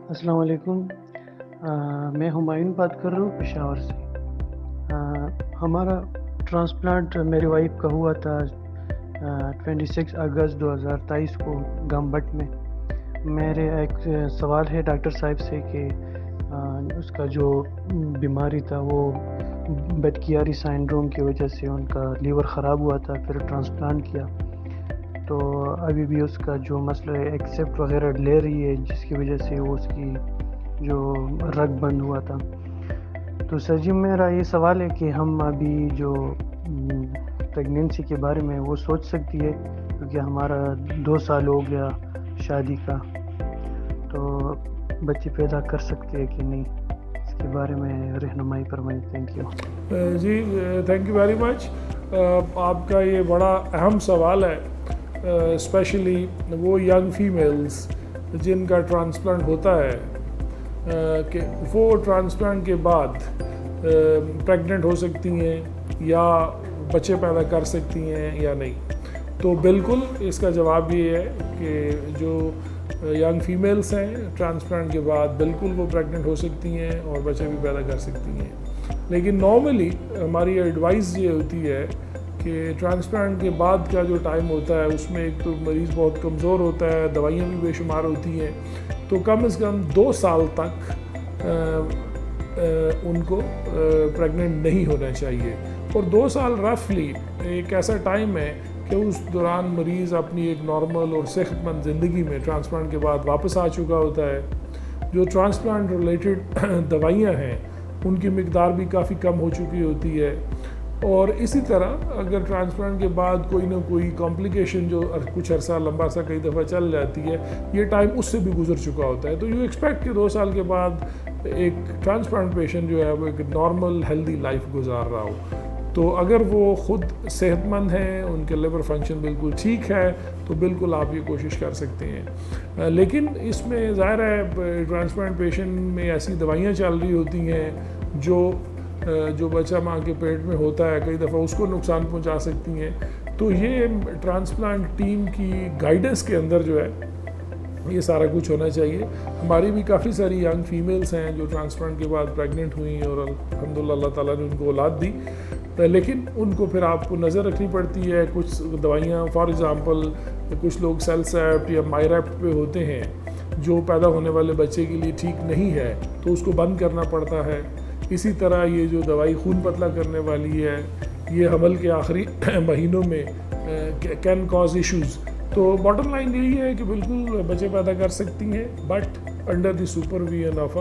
السلام علیکم۔ میں ہمایون بات کر رہا ہوں پشاور سے۔ ہمارا ٹرانسپلانٹ میری وائف کا ہوا تھا 26 اگست 2023 کو گامبٹ میں۔ میرے ایک سوال ہے ڈاکٹر صاحب سے کہ اس کا جو بیماری تھا وہ بدکیاری سائنڈروم کی وجہ سے ان کا لیور خراب ہوا تھا، پھر ٹرانسپلانٹ کیا تو ابھی بھی اس کا جو مسئلہ ہے ایکسیپٹ وغیرہ لے رہی ہے، جس کی وجہ سے وہ اس کی جو رگ بند ہوا تھا۔ تو سر جی میرا یہ سوال ہے کہ ہم ابھی جو پریگنینسی کے بارے میں وہ سوچ سکتی ہے، کیونکہ ہمارا 2 سال ہو گیا شادی کا، تو بچے پیدا کر سکتے ہیں کہ نہیں، اس کے بارے میں رہنمائی فرمائیں۔ تھینک یو جی تھینک یو ویری مچ۔ آپ کا یہ بڑا اہم سوال ہے، اسپیشلی وہ ینگ فیمیلز جن کا ٹرانسپلانٹ ہوتا ہے کہ وہ ٹرانسپلانٹ کے بعد پریگننٹ ہو سکتی ہیں یا بچے پیدا کر سکتی ہیں یا نہیں۔ تو بالکل اس کا جواب یہ ہے کہ جو ینگ فیمیلز ہیں ٹرانسپلانٹ کے بعد بالکل وہ پریگننٹ ہو سکتی ہیں اور بچے بھی پیدا کر سکتی ہیں۔ لیکن نارملی ہماری ایڈوائز یہ ہوتی ہے کہ ٹرانسپلانٹ کے بعد کا جو ٹائم ہوتا ہے اس میں ایک تو مریض بہت کمزور ہوتا ہے، دوائیاں بھی بے شمار ہوتی ہیں، تو کم از کم 2 سال تک ان کو پریگننٹ نہیں ہونا چاہیے۔ اور 2 سال رفلی ایک ایسا ٹائم ہے کہ اس دوران مریض اپنی ایک نارمل اور صحت مند زندگی میں ٹرانسپلانٹ کے بعد واپس آ چکا ہوتا ہے۔ جو ٹرانسپلانٹ ریلیٹڈ دوائیاں ہیں ان کی مقدار بھی کافی کم ہو چکی ہوتی ہے، اور اسی طرح اگر ٹرانسپلانٹ کے بعد کوئی نہ کوئی کمپلیکیشن جو کچھ عرصہ لمبا سا کئی دفعہ چل جاتی ہے، یہ ٹائم اس سے بھی گزر چکا ہوتا ہے۔ تو یو ایکسپیکٹ کہ 2 سال کے بعد ایک ٹرانسپلانٹ پیشنٹ جو ہے وہ ایک نارمل ہیلدی لائف گزار رہا ہو۔ تو اگر وہ خود صحت مند ہیں، ان کے لیور فنکشن بالکل ٹھیک ہے، تو بالکل آپ یہ کوشش کر سکتے ہیں۔ لیکن اس میں ظاہر ہے ٹرانسپلانٹ پیشنٹ میں ایسی دوائیاں چل رہی ہوتی ہیں جو بچہ ماں کے پیٹ میں ہوتا ہے کئی دفعہ اس کو نقصان پہنچا سکتی ہیں۔ تو یہ ٹرانسپلانٹ ٹیم کی گائیڈنس کے اندر جو ہے یہ سارا کچھ ہونا چاہیے۔ ہماری بھی کافی ساری ینگ فیمیلز ہیں جو ٹرانسپلانٹ کے بعد پریگننٹ ہوئیں اور الحمدللہ اللہ تعالیٰ نے ان کو اولاد دی، لیکن ان کو پھر آپ کو نظر رکھنی پڑتی ہے۔ کچھ دوائیاں فار ایگزامپل کچھ لوگ سیلسیپٹ یا مائریپٹ پہ ہوتے ہیں جو پیدا ہونے والے بچے کے لیے ٹھیک نہیں ہے، تو اس کو بند کرنا پڑتا ہے۔ اسی طرح یہ جو دوائی خون پتلا کرنے والی ہے یہ حمل کے آخری مہینوں میں کین کاز ایشوز۔ تو باٹم لائن یہی ہے کہ بالکل بچے پیدا کر سکتی ہیں، but under the supervision of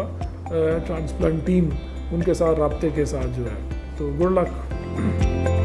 transplant team, ان کے ساتھ رابطے کے ساتھ جو ہے۔ تو گڈ لک۔